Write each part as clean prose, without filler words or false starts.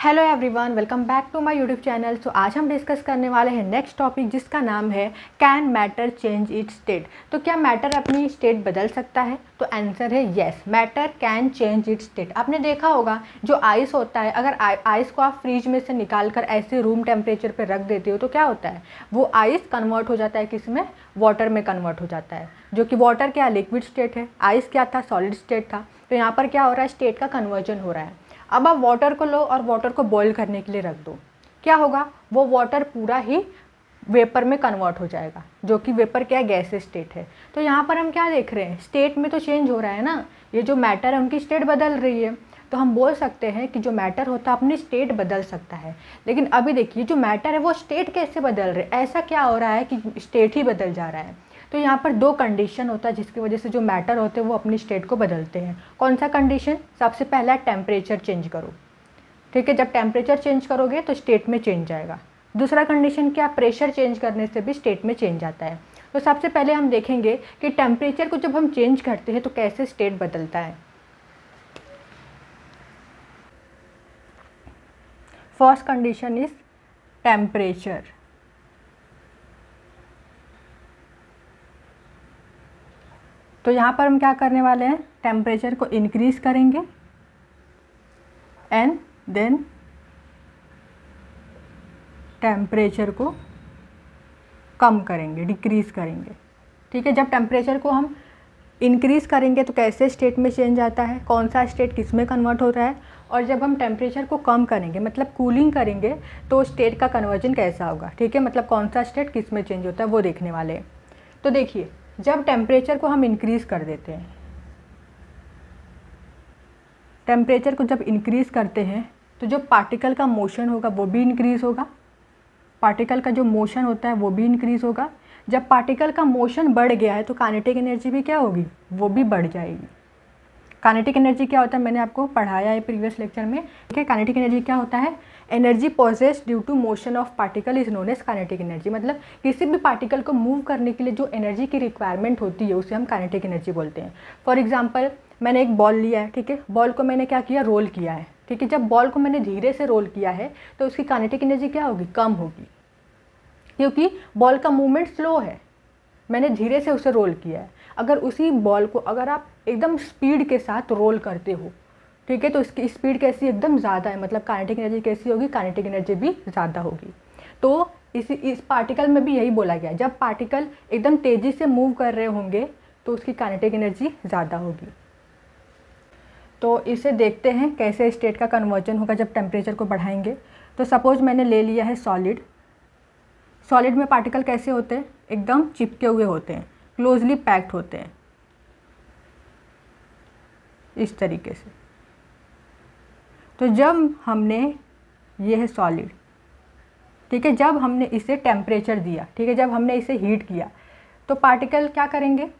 Hello everyone, welcome back to my YouTube channel. तो आज हम डिस्कस करने वाले हैं नेक्स्ट टॉपिक जिसका नाम है can matter change it's state. तो क्या मैटर अपनी स्टेट बदल सकता है? तो आंसर है yes, matter can change it's state. आपने देखा होगा जो आइस होता है, अगर आइस को आप फ्रिज में से निकाल कर ऐसे रूम टेम्परेचर पर रख देते हो तो क्या होता है, वो आइस कन्वर्ट हो जाता है किस में, वाटर में कन्वर्ट हो जाता है। जो कि वाटर क्या लिक्विड स्टेट है, आइस क्या था, सॉलिड स्टेट था। तो यहाँ पर क्या हो रहा है, स्टेट का कन्वर्जन हो रहा है। अब आप वाटर को लो और वाटर को बॉईल करने के लिए रख दो, क्या होगा, वो वाटर पूरा ही वेपर में कन्वर्ट हो जाएगा, जो कि वेपर क्या है, गैस स्टेट है। तो यहाँ पर हम क्या देख रहे हैं, स्टेट में तो चेंज हो रहा है ना, ये जो मैटर है उनकी स्टेट बदल रही है। तो हम बोल सकते हैं कि जो मैटर होता है अपनी स्टेट बदल सकता है। लेकिन अभी देखिए जो मैटर है वो स्टेट कैसे बदल रहे, ऐसा क्या हो रहा है कि स्टेट ही बदल जा रहा है। तो यहाँ पर दो कंडीशन होता है जिसकी वजह से जो मैटर होते हैं वो अपनी स्टेट को बदलते हैं। कौन सा कंडीशन? सबसे पहला टेम्परेचर चेंज करो, ठीक है, जब टेम्परेचर चेंज करोगे तो स्टेट में चेंज आएगा। दूसरा कंडीशन क्या? प्रेशर चेंज करने से भी स्टेट में चेंज आता है। तो सबसे पहले हम देखेंगे कि टेम्परेचर को जब हम चेंज करते हैं तो कैसे स्टेट बदलता है। First condition is temperature. तो यहाँ पर हम क्या करने वाले हैं, टेम्परेचर को इंक्रीज़ करेंगे एंड देन टेम्परेचर को कम करेंगे, डिक्रीज़ करेंगे। ठीक है, जब टेम्परेचर को हम इंक्रीज़ करेंगे तो कैसे स्टेट में चेंज आता है, कौन सा स्टेट किस में कन्वर्ट होता है, और जब हम टेम्परेचर को कम करेंगे मतलब कूलिंग करेंगे तो स्टेट का कन्वर्जन कैसा होगा। ठीक है, मतलब कौन सा स्टेट किस में चेंज होता है वो देखने वाले हैं। तो देखिए, जब टेम्परेचर को हम इंक्रीज़ कर देते हैं, टेम्परेचर को जब इंक्रीज़ करते हैं तो जो पार्टिकल का मोशन होगा वो भी इंक्रीज़ होगा, पार्टिकल का जो मोशन होता है वो भी इंक्रीज़ होगा। जब पार्टिकल का मोशन बढ़ गया है तो काइनेटिक एनर्जी भी क्या होगी, वो भी बढ़ जाएगी। काइनेटिक एनर्जी क्या होता है, मैंने आपको पढ़ाया है प्रीवियस लेक्चर में। ठीक है, काइनेटिक एनर्जी क्या होता है, energy possessed due to motion of particle is known as kinetic energy. मतलब किसी भी पार्टिकल को मूव करने के लिए जो एनर्जी की रिक्वायरमेंट होती है उसे हम काइनेटिक एनर्जी बोलते हैं। फॉर एग्जाम्पल, मैंने एक बॉल लिया है, ठीक है, बॉल को मैंने क्या किया, रोल किया है। ठीक है, जब बॉल को मैंने धीरे से रोल किया है तो उसकी काइनेटिक एनर्जी क्या होगी, कम होगी, क्योंकि बॉल का मूवमेंट स्लो है, मैंने धीरे से उसे रोल किया है। अगर उसी बॉल को अगर आप एकदम स्पीड के साथ रोल करते हो, ठीक है, तो इसकी स्पीड कैसी, एकदम ज़्यादा है, मतलब काइनेटिक एनर्जी कैसी होगी, काइनेटिक एनर्जी भी ज़्यादा होगी। तो इस पार्टिकल में भी यही बोला गया, जब पार्टिकल एकदम तेज़ी से मूव कर रहे होंगे तो उसकी काइनेटिक एनर्जी ज़्यादा होगी। तो इसे देखते हैं कैसे स्टेट का कन्वर्जन होगा जब टेम्परेचर को बढ़ाएंगे। तो सपोज मैंने ले लिया है सॉलिड। सॉलिड में पार्टिकल कैसे होते हैं, एकदम चिपके हुए होते हैं, क्लोजली पैक्ड होते हैं इस तरीके से। तो जब हमने, ये है सॉलिड, ठीक है, जब हमने इसे टेम्परेचर दिया, ठीक है, जब हमने इसे हीट किया तो पार्टिकल क्या करेंगे,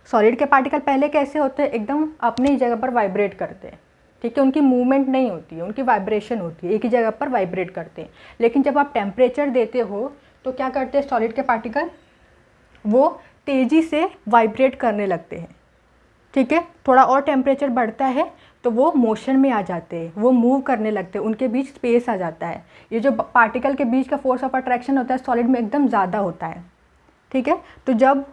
सॉलिड के पार्टिकल पहले कैसे होते हैं, एकदम अपनी जगह पर वाइब्रेट करते हैं। ठीक है, उनकी मूवमेंट नहीं होती है, उनकी वाइब्रेशन होती है, एक ही जगह पर वाइब्रेट करते हैं। लेकिन जब आप टेम्परेचर देते हो तो क्या करते हैं सॉलिड के पार्टिकल, वो तेज़ी से वाइब्रेट करने लगते हैं। ठीक है, थोड़ा और टेम्परेचर बढ़ता है तो वो मोशन में आ जाते हैं, वो मूव करने लगते हैं, उनके बीच स्पेस आ जाता है। ये जो पार्टिकल के बीच का फोर्स ऑफ अट्रैक्शन होता है सॉलिड में एकदम ज़्यादा होता है। ठीक है, तो जब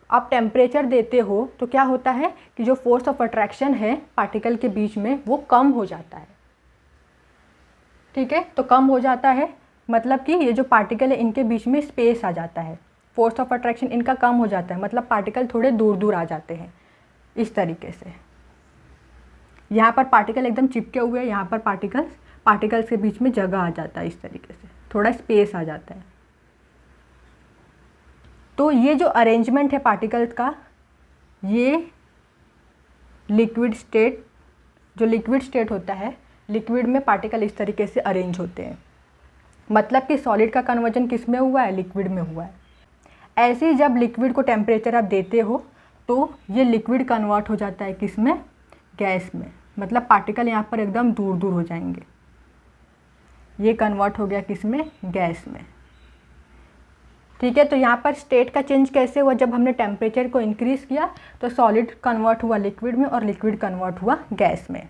आप टेम्परेचर देते हो तो क्या होता है कि जो फोर्स ऑफ अट्रैक्शन है पार्टिकल के बीच में वो कम हो जाता है। ठीक है, तो कम हो जाता है मतलब कि ये जो पार्टिकल है इनके बीच में स्पेस आ जाता है, फोर्स ऑफ अट्रैक्शन इनका कम हो जाता है, मतलब पार्टिकल थोड़े दूर दूर आ जाते हैं इस तरीके से। यहाँ पर पार्टिकल एकदम चिपके हुए हैं, यहाँ पर पार्टिकल्स के बीच में जगह आ जाता है, इस तरीके से थोड़ा स्पेस आ जाता है। तो ये जो अरेंजमेंट है पार्टिकल्स का, ये लिक्विड स्टेट, जो लिक्विड स्टेट होता है, लिक्विड में पार्टिकल इस तरीके से अरेंज होते हैं। मतलब कि सॉलिड का कन्वर्जन किस में हुआ है, लिक्विड में हुआ है। ऐसे ही जब लिक्विड को टेम्परेचर आप देते हो तो ये लिक्विड कन्वर्ट हो जाता है किस में, गैस में। मतलब पार्टिकल यहाँ पर एकदम दूर दूर हो जाएंगे, ये कन्वर्ट हो गया किस में, गैस में। ठीक है, तो यहाँ पर स्टेट का चेंज कैसे हुआ, जब हमने टेम्परेचर को इंक्रीज़ किया तो सॉलिड कन्वर्ट हुआ लिक्विड में और लिक्विड कन्वर्ट हुआ गैस में।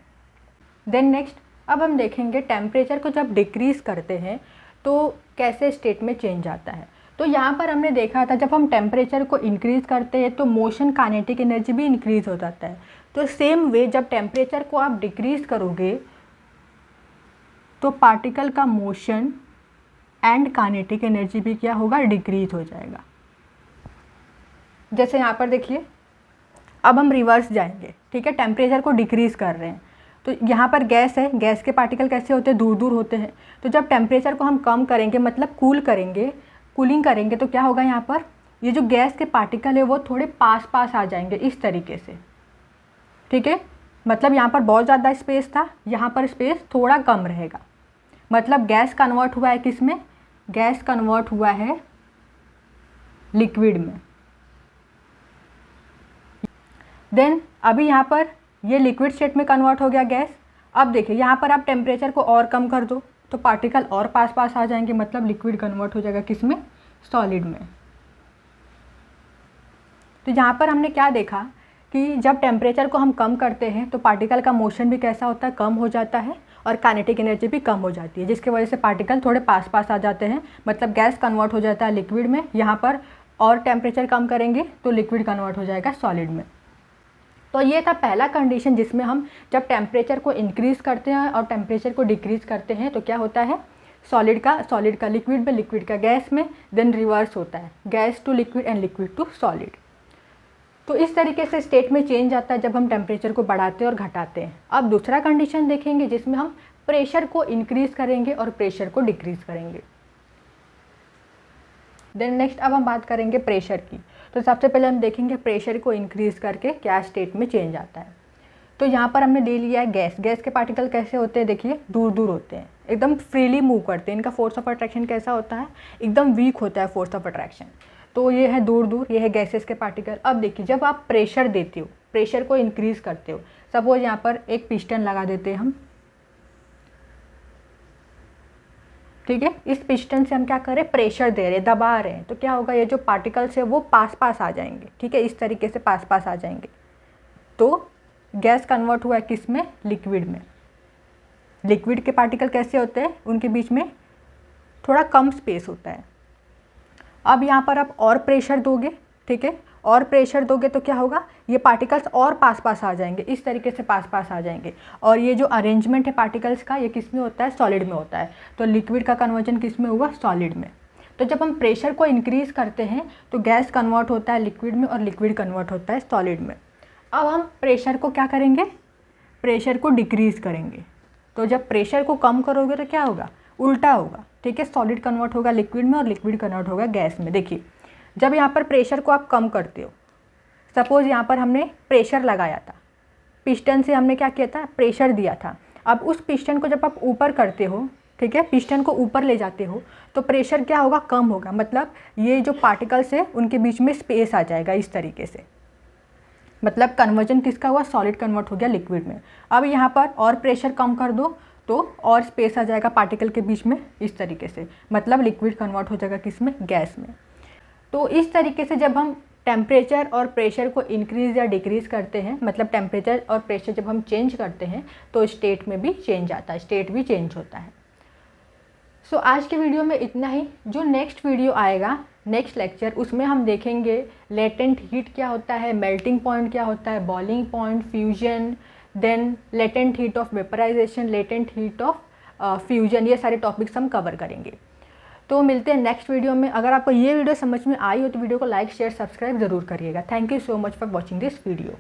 देन नेक्स्ट, अब हम देखेंगे टेम्परेचर को जब डिक्रीज़ करते हैं तो कैसे स्टेट में चेंज आता है। तो यहाँ पर हमने देखा था जब हम टेम्परेचर को इंक्रीज़ करते हैं तो मोशन काइनेटिक एनर्जी भी इंक्रीज़ हो जाता है। तो सेम वे जब टेम्परेचर को आप डिक्रीज़ करोगे तो पार्टिकल का मोशन एंड काइनेटिक एनर्जी भी क्या होगा, डिक्रीज़ हो जाएगा। जैसे यहाँ पर देखिए, अब हम रिवर्स जाएंगे, ठीक है, टेम्परेचर को डिक्रीज़ कर रहे हैं। तो यहाँ पर गैस है, गैस के पार्टिकल कैसे होते हैं, दूर दूर होते हैं। तो जब टेम्परेचर को हम कम करेंगे, मतलब कूलिंग करेंगे तो क्या होगा, यहाँ पर ये जो गैस के पार्टिकल है वो थोड़े पास पास आ जाएंगे इस तरीके से, ठीक है। मतलब यहाँ पर बहुत ज़्यादा स्पेस था, यहाँ पर स्पेस थोड़ा कम रहेगा। मतलब गैस कन्वर्ट हुआ है किस में, गैस कन्वर्ट हुआ है लिक्विड में। देन अभी यहाँ पर ये लिक्विड स्टेट में कन्वर्ट हो गया गैस। अब देखिए यहाँ पर आप टेम्परेचर को और कम कर दो तो पार्टिकल और पास पास आ जाएंगे, मतलब लिक्विड कन्वर्ट हो जाएगा किस में, सॉलिड में। तो यहाँ पर हमने क्या देखा कि जब टेम्परेचर को हम कम करते हैं तो पार्टिकल का मोशन भी कैसा होता है, कम हो जाता है और काइनेटिक एनर्जी भी कम हो जाती है, जिसकी वजह से पार्टिकल थोड़े पास पास आ जाते हैं। मतलब गैस कन्वर्ट हो जाता है लिक्विड में, यहाँ पर और टेम्परेचर कम करेंगे तो लिक्विड कन्वर्ट हो जाएगा सॉलिड में। तो ये था पहला कंडीशन जिसमें हम जब टेम्परेचर को इंक्रीज़ करते हैं और टेम्परेचर को डिक्रीज़ करते हैं तो क्या होता है, सॉलिड का लिक्विड में, लिक्विड का गैस में, देन रिवर्स होता है, gas to liquid and liquid to solid. तो इस तरीके से स्टेट में चेंज आता है जब हम टेम्परेचर को बढ़ाते हैं और घटाते हैं। अब दूसरा कंडीशन देखेंगे जिसमें हम प्रेशर को इंक्रीज़ करेंगे और प्रेशर को डिक्रीज़ करेंगे। देन नेक्स्ट अब हम बात करेंगे प्रेशर की। तो सबसे पहले हम देखेंगे प्रेशर को इंक्रीज़ करके क्या स्टेट में चेंज आता है। तो यहाँ पर हमने ले लिया है गैस। गैस के पार्टिकल कैसे होते हैं, देखिए दूर दूर होते हैं, एकदम फ्रीली मूव करते हैं। इनका फोर्स ऑफ अट्रैक्शन कैसा होता है, एकदम वीक होता है फोर्स ऑफ अट्रैक्शन। तो ये है दूर दूर, ये है गैसेस के पार्टिकल। अब देखिए जब आप प्रेशर देते हो, प्रेशर को इंक्रीज़ करते हो, सपोज यहाँ पर एक पिस्टन लगा देते हैं हम, ठीक है। इस पिस्टन से हम क्या कर रहे हैं, प्रेशर दे रहे हैं, दबा रहे हैं। तो क्या होगा, ये जो पार्टिकल्स है वो पास पास आ जाएंगे, ठीक है, इस तरीके से पास पास आ जाएंगे। तो गैस कन्वर्ट हुआ है किस में, लिक्विड में। लिक्विड के पार्टिकल कैसे होते हैं, उनके बीच में थोड़ा कम स्पेस होता है। अब यहाँ पर आप और प्रेशर दोगे, ठीक है, और प्रेशर दोगे तो क्या होगा, ये पार्टिकल्स और पास पास आ जाएंगे, इस तरीके से पास पास आ जाएंगे। और ये जो अरेंजमेंट है पार्टिकल्स का, ये किस में होता है, सॉलिड में होता है। तो लिक्विड का कन्वर्जन किस में हुआ, सॉलिड में। तो जब हम प्रेशर को इंक्रीज़ करते हैं तो गैस कन्वर्ट होता है लिक्विड में और लिक्विड कन्वर्ट होता है सॉलिड में। अब हम प्रेशर को क्या करेंगे, प्रेशर को डिक्रीज़ करेंगे। तो जब प्रेशर को कम करोगे तो क्या होगा, उल्टा होगा, ठीक है। सॉलिड कन्वर्ट होगा लिक्विड में और लिक्विड कन्वर्ट होगा गैस में। देखिए जब यहाँ पर प्रेशर को आप कम करते हो, सपोज़ यहाँ पर हमने प्रेशर लगाया था, पिस्टन से हमने क्या किया था, प्रेशर दिया था। अब उस पिस्टन को जब आप ऊपर करते हो, ठीक है, पिस्टन को ऊपर ले जाते हो तो प्रेशर क्या होगा, कम होगा। मतलब ये जो पार्टिकल्स है उनके बीच में स्पेस आ जाएगा इस तरीके से। मतलब कन्वर्जन किसका हुआ, सॉलिड कन्वर्ट हो गया लिक्विड में। अब यहाँ पर और प्रेशर कम कर दो तो और स्पेस आ जाएगा पार्टिकल के बीच में इस तरीके से। मतलब लिक्विड कन्वर्ट हो जाएगा किस में, गैस में। तो इस तरीके से जब हम टेम्परेचर और प्रेशर को इंक्रीज़ या डिक्रीज़ करते हैं, मतलब टेम्परेचर और प्रेशर जब हम चेंज करते हैं तो स्टेट में भी चेंज आता है, स्टेट भी चेंज होता है। सो आज के वीडियो में इतना ही। जो नेक्स्ट वीडियो आएगा, नेक्स्ट लेक्चर, उसमें हम देखेंगे लेटेंट हीट क्या होता है, मेल्टिंग पॉइंट क्या होता है, boiling point, fusion, then latent heat of vaporisation, latent heat of fusion, ये सारे टॉपिक्स हम कवर करेंगे। तो मिलते हैं नेक्स्ट वीडियो में। अगर आपको ये वीडियो समझ में आई हो तो वीडियो को लाइक, शेयर, सब्सक्राइब ज़रूर करिएगा। Thank you so much for watching this video.